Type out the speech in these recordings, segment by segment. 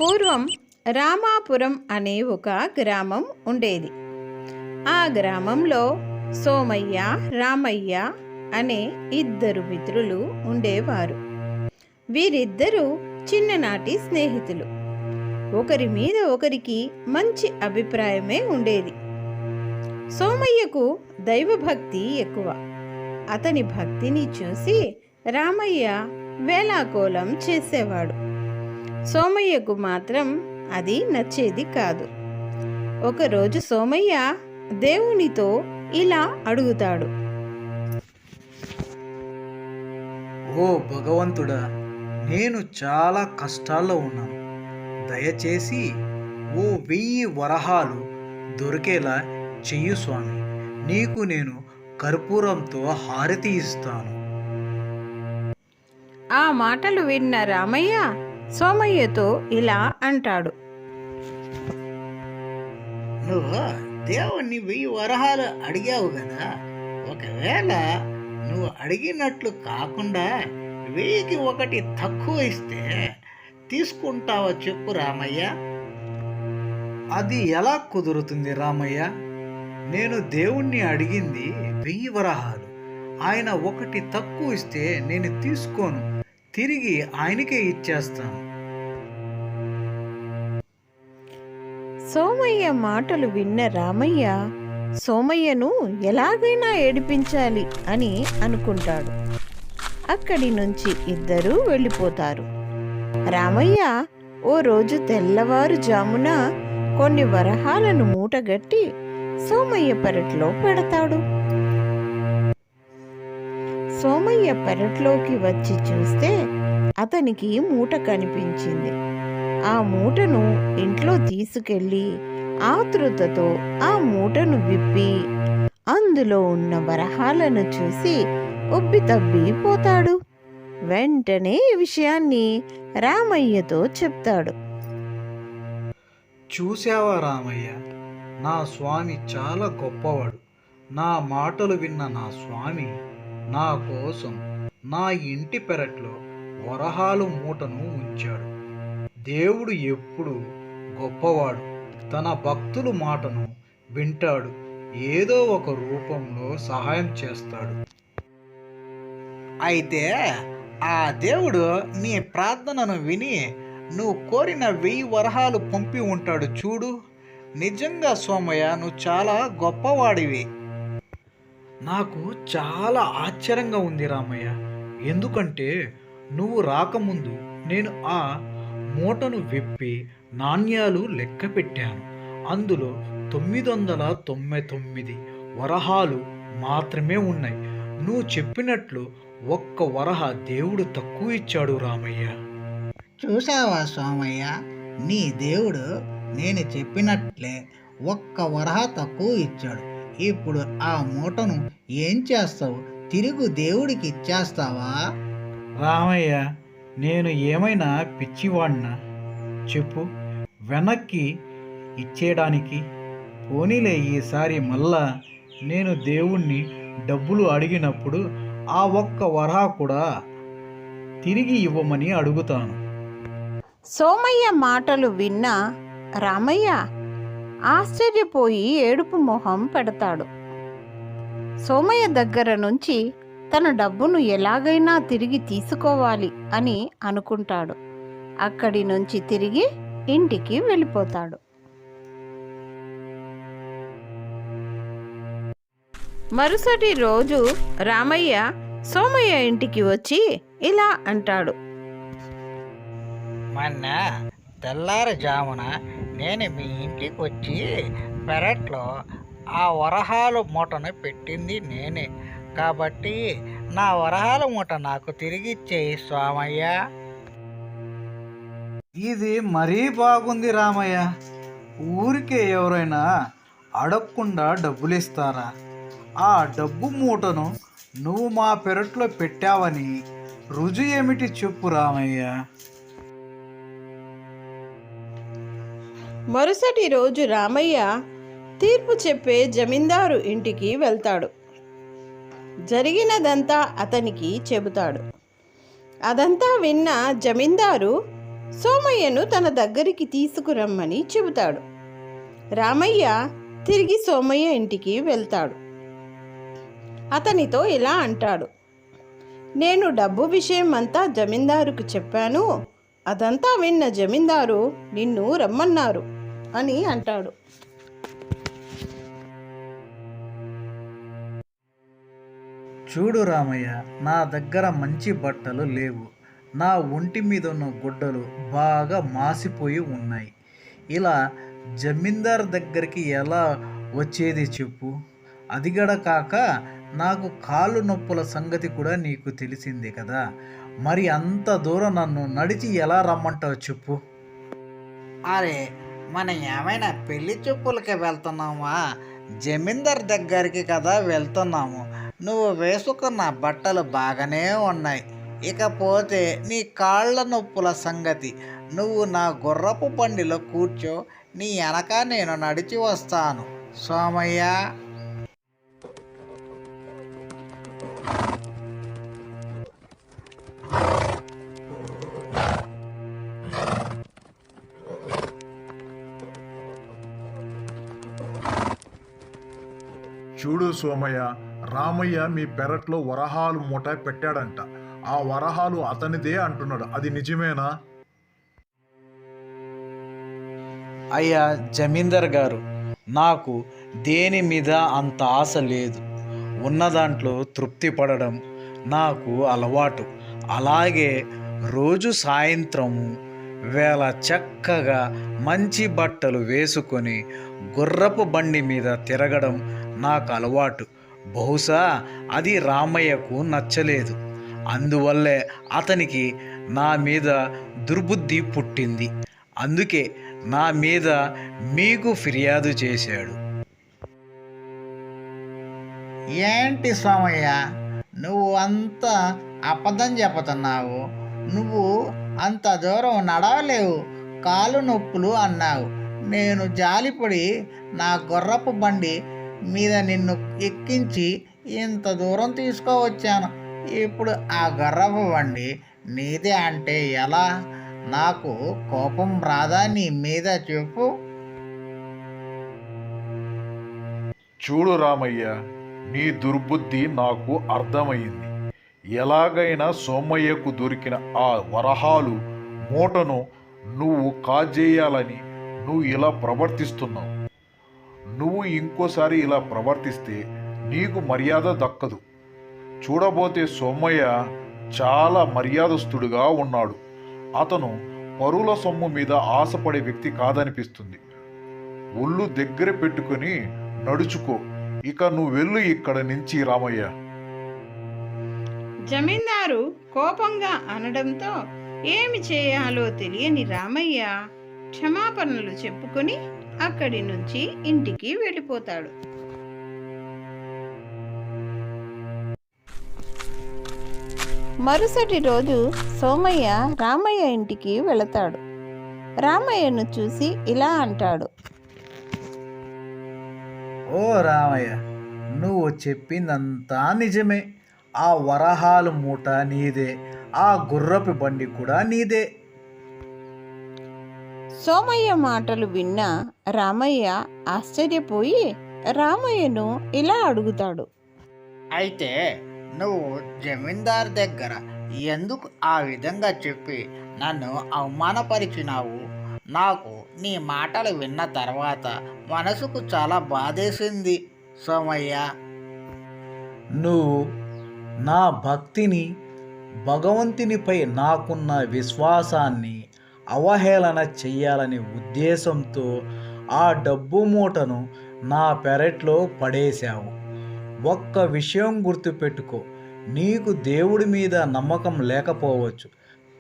పూర్వం రామాపురం అనే ఒక గ్రామం ఉండేది. ఆ గ్రామంలో సోమయ్య, రామయ్య అనే ఇద్దరు మిత్రులు ఉండేవారు. వీరిద్దరూ చిన్ననాటి స్నేహితులు. ఒకరి మీద ఒకరికి మంచి అభిప్రాయమే ఉండేది. సోమయ్యకు దైవభక్తి ఎక్కువ. అతని భక్తిని చూసి రామయ్య వేలాకోలం చేసేవాడు. సోమయ్యకు మాత్రం అది నచ్చేది కాదు. ఒకరోజు సోమయ్య దేవునితో ఇలా అడుగుతాడు. ఓ భగవంతుడా, నేను చాలా కష్టాల్లో ఉన్నాను. దయచేసి ఓ 1000 వరహాలు దొరికేలా చెయ్యు స్వామి. నీకు నేను కర్పూరంతో హారతి ఇస్తాను. ఆ మాటలు విన్న రామయ్య సోమయ్యతో ఇలా అంటాడు. నువ్వు దేవుణ్ణి 1000 వరహాలు అడిగావు కదా, ఒకవేళ నువ్వు అడిగినట్లు కాకుండా 1000కి 1 తక్కువ ఇస్తే తీసుకుంటావో చెప్పు రామయ్య. అది ఎలా కుదురుతుంది రామయ్య? నేను దేవుణ్ణి అడిగింది 1000 వరహాలు. ఆయన 1 తక్కువ ఇస్తే నేను తీసుకోను, తిరిగి ఆయనకే ఇచ్చేస్తాను. సోమయ్య మాటలు విన్న రామయ్య సోమయ్యను ఎలాగైనా ఏడిపించాలి అని అనుకుంటాడు. అక్కడి నుంచి ఇద్దరూ వెళ్ళిపోతారు. రామయ్య ఓ రోజు తెల్లవారుజామున కొన్ని వరహాలను మూటగట్టి సోమయ్య పెరట్లో పెడతాడు. సోమయ్య పెరట్లోకి వచ్చి చూస్తే అతనికి మూట కనిపించింది. ఆ మూటను ఇంట్లో తీసుకెళ్ళి ఆతృతతో ఆ మూటను విప్పి అందులో ఉన్న వరహాలను చూసి ఉబ్బితబ్బిపోతాడు. వెంటనే ఈ విషయాన్ని రామయ్యతో చెప్తాడు. చూశావా రామయ్య, నా స్వామి చాలా గొప్పవాడు. నా మాటలు విన్న నా స్వామి నా కోసం నా ఇంటి పెరట్లో వరహాలు మూటను ఉంచాడు. దేవుడు ఎప్పుడు గొప్పవాడు. తన భక్తుల మాటను వింటాడు. ఏదో ఒక రూపంలో సహాయం చేస్తాడు. అయితే ఆ దేవుడు నీ ప్రార్థనను విని నువ్వు కోరిన 1000 వరహాలు పంపి ఉంటాడు చూడు. నిజంగా సోమయ్య, నువ్వు చాలా గొప్పవాడివి. నాకు చాలా ఆశ్చర్యంగా ఉంది రామయ్య. ఎందుకంటే నువ్వు రాకముందు నేను ఆ మూటను విప్పి నాణ్యాలు లెక్క పెట్టాను. అందులో 999 వరహాలు మాత్రమే ఉన్నాయి. నువ్వు చెప్పినట్లు 1 వరహ దేవుడు తక్కువ ఇచ్చాడు రామయ్య. చూసావా సోమయ్య, నీ దేవుడు నేను చెప్పినట్లే 1 వరహ తక్కువ ఇచ్చాడు. ఇప్పుడు ఆ మూటను ఏం చేస్తావు? తిరుగు దేవుడికి ఇచ్చేస్తావా? రామయ్య, నేను ఏమైనా పిచ్చివాడినా చెప్పు, వెనక్కి ఇచ్చేయడానికి? పోనీలే, ఈసారి మళ్ళా నేను దేవుణ్ణి డబ్బులు అడిగినప్పుడు ఆ 1 వరహ కూడా తిరిగి ఇవ్వమని అడుగుతాను. సోమయ్య మాటలు విన్న రామయ్య ఆశ్చర్యపోయి ఏడుపు మొహం పెడతాడు. సోమయ్య దగ్గర నుంచి తన డబ్బును ఎలాగైనా తిరిగి తీసుకోవాలి అని అనుకుంటాడు. అక్కడి నుంచి తిరిగి ఇంటికి వెళ్ళిపోతాడు. మరుసటి రోజు రామయ్య సోమయ్య ఇంటికి వచ్చి ఇలా అంటాడు. మొన్న తెల్లారుజామున నేను మీ ఇంటికి వచ్చి పెరట్లో ఆ వరహాల మూటను పెట్టింది నేనే. కాబట్టి నా వరహాల మూట నాకు తిరిగిచ్చేయి స్వామయ్య. ఇది మరీ బాగుంది రామయ్య. ఊరికే ఎవరైనా అడగకుండా డబ్బులు ఇస్తారా? ఆ డబ్బు మూటను నువ్వు మా పెరట్లో పెట్టావని రుజువు ఏమిటి చెప్పు రామయ్య. మరుసటి రోజు రామయ్య తీర్పు చెప్పే జమీందారు ఇంటికి వెళ్తాడు. జరిగినదంతా అతనికి చెబుతాడు. అదంతా విన్న జమీందారు సోమయ్యను తన దగ్గరికి తీసుకురమ్మని చెబుతాడు. రామయ్య తిరిగి సోమయ్య ఇంటికి వెళ్తాడు. అతనితో ఇలా అంటాడు, నేను డబ్బు విషయం అంతా జమీందారుకు చెప్పాను. అదంతా విన్న జమీందారు నిన్ను రమ్మన్నారు అని అంటాడు. చూడు రామయ్య, నా దగ్గర మంచి బట్టలు లేవు. నా ఒంటి మీద ఉన్న గుడ్డలు బాగా మాసిపోయి ఉన్నాయి. ఇలా జమీందార్ దగ్గరికి ఎలా వచ్చేది చెప్పు? అదిగడ కాక నాకు కాళ్ళు నొప్పుల సంగతి కూడా నీకు తెలిసిందే కదా. మరి అంత దూరం నన్ను నడిచి ఎలా రమ్మంటావు చెప్పు? అరే, మనం ఏమైనా పెళ్లి చూపులకి వెళ్తున్నామా? జమీందార్ దగ్గరికి కదా వెళ్తున్నాము. నువ్వు వేసుకున్న బట్టలు బాగానే ఉన్నాయి. ఇకపోతే నీ కాళ్ళ నొప్పుల సంగతి. నువ్వు నా గుర్రపు బండిలో కూర్చో, నీ వెనక నేను నడిచి వస్తాను. సోమయ్య. చూడు సోమయ్య, రామయ్య మీ పెరట్లో వరహాలు మూట పెట్టాడంట. ఆ వరహాలు అతనిదే అంటున్నాడు. అది నిజమేనా? అయ్యా జమీందార్ గారు, నాకు దేని మీద అంత ఆశ లేదు. ఉన్న దాంట్లో తృప్తి పడడం నాకు అలవాటు. అలాగే రోజు సాయంత్రం వేళ చక్కగా మంచి బట్టలు వేసుకొని గుర్రపు బండి మీద తిరగడం నాకు అలవాటు. బహుశా అది రామయ్యకు నచ్చలేదు. అందువల్లే అతనికి నా మీద దుర్బుద్ధి పుట్టింది. అందుకే నా మీద మీకు ఫిర్యాదు చేశాడు. ఏంటి సోమయ్య, నువ్వు అంత అబద్ధం చెబుతున్నావు? నువ్వు అంత దూరం నడవలేవు, కాలు నొప్పులు అన్నావు. నేను జాలిపడి నా గుర్రపు బండి మీద నిన్ను ఎక్కించి ఇంత దూరం తీసుకువచ్చాను. ఇప్పుడు ఆ గుర్రపు బండి నీదే అంటే ఎలా? నాకు కోపం రాదా నీ మీద చెప్పు? చూడు రామయ్య, నీ దుర్బుద్ధి నాకు అర్థమైంది. ఎలాగైనా సోమయ్యకు దొరికిన ఆ వరహాలు మూటను నువ్వు కాజేయాలని నువ్వు ఇలా ప్రవర్తిస్తున్నావు. నువ్వు ఇంకోసారి ఇలా ప్రవర్తిస్తే నీకు మర్యాద దక్కదు. చూడబోతే సోమయ్య చాలా మర్యాదస్తుడుగా ఉన్నాడు. అతను పరుల సొమ్ము మీద ఆశపడే వ్యక్తి కాదనిపిస్తుంది. ఒళ్ళు దగ్గర పెట్టుకుని నడుచుకో. ఇక నువ్వు వెళ్ళు ఇక్కడి నుంచి రామయ్య. జమీందారు కోపంగా అనడంతో ఏమి చేయాలో తెలియని రామయ్య క్షమాపణలు చెప్పుకొని అక్కడి నుంచి ఇంటికి వెళ్ళిపోతాడు. మరుసటి రోజు సోమయ్య రామయ్య ఇంటికి వెళతాడు. రామయ్యను చూసి ఇలా అంటాడు, ఓ రామయ్య, నువ్వు చెప్పిందంతా నిజమే. ఆ వరహాలు మూట నీదే, ఆ గుర్రపు బండి కూడా నీదే. సోమయ్య మాటలు విన్న రామయ్య ఆశ్చర్యపోయి రామయ్యను ఇలా అడుగుతాడు, అయితే నువ్వు జమీందార్ దగ్గర ఎందుకు ఆ విధంగా చెప్పి నన్ను అవమానపరిచినావు? నాకు నీ మాటలు విన్న తర్వాత మనసుకు చాలా బాధేసింది సోమయ్య. నువ్వు నా భక్తిని, భగవంతునిపై నాకున్న విశ్వాసాన్ని అవహేళన చెయ్యాలనే ఉద్దేశంతో ఆ డబ్బు మూటను నా పెరట్లో పడేశావు. ఒక్క విషయం గుర్తుపెట్టుకో, నీకు దేవుడి మీద నమ్మకం లేకపోవచ్చు,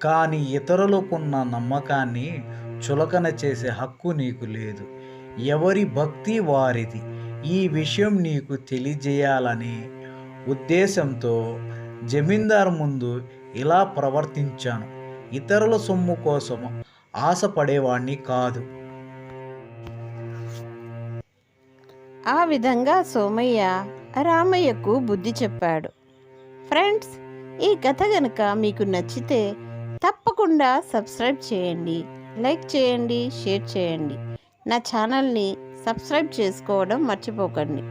కానీ ఇతరులకున్న నమ్మకాన్ని చులకన చేసే హక్కు నీకు లేదు. ఎవరి భక్తి వారిది. ఈ విషయం నీకు తెలియజేయాలనే ఉద్దేశంతో జమీందారు ముందు ఇలా ప్రవర్తించాను. ఇతరుల సొమ్ము కోసం ఆశపడేవాణ్ణి కాదు. ఆ విధంగా సోమయ్య రామయ్యకు బుద్ధి చెప్పాడు. ఫ్రెండ్స్, ఈ కథ గనుక మీకు నచ్చితే తప్పకుండా సబ్స్క్రైబ్ చేయండి, లైక్ చేయండి, షేర్ చేయండి. నా ఛానల్ని సబ్స్క్రైబ్ చేసుకోవడం మర్చిపోకండి.